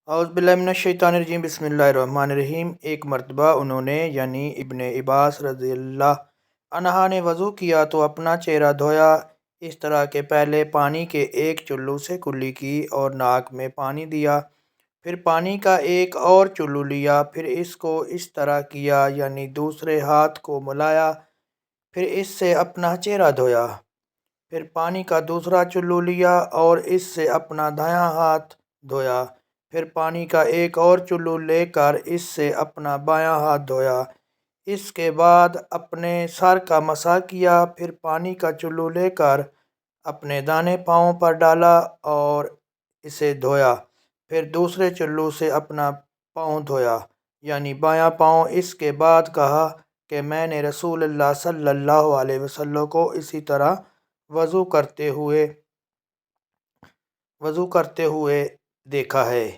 اعوذ باللہ من الشیطان الرجیم، بسم اللہ الرحمن الرحیم۔ ایک مرتبہ انہوں نے یعنی ابن عباس رضی اللہ عنہ نے وضو کیا تو اپنا چہرہ دھویا، اس طرح کہ پہلے پانی کے ایک چلو سے کلی کی اور ناک میں پانی دیا، پھر پانی کا ایک اور چلو لیا، پھر اس کو اس طرح کیا یعنی دوسرے ہاتھ کو ملایا، پھر اس سے اپنا چہرہ دھویا، پھر پانی کا دوسرا چلو لیا اور اس سے اپنا دایاں ہاتھ دھویا، پھر پانی کا ایک اور چلو لے کر اس سے اپنا بایاں ہاتھ دھویا، اس کے بعد اپنے سر کا مسح کیا، پھر پانی کا چلو لے کر اپنے دانے پاؤں پر ڈالا اور اسے دھویا، پھر دوسرے چلو سے اپنا پاؤں دھویا یعنی بایاں پاؤں۔ اس کے بعد کہا کہ میں نے رسول اللہ صلی اللہ علیہ وسلم کو اسی طرح وضو کرتے ہوئے دیکھا ہے۔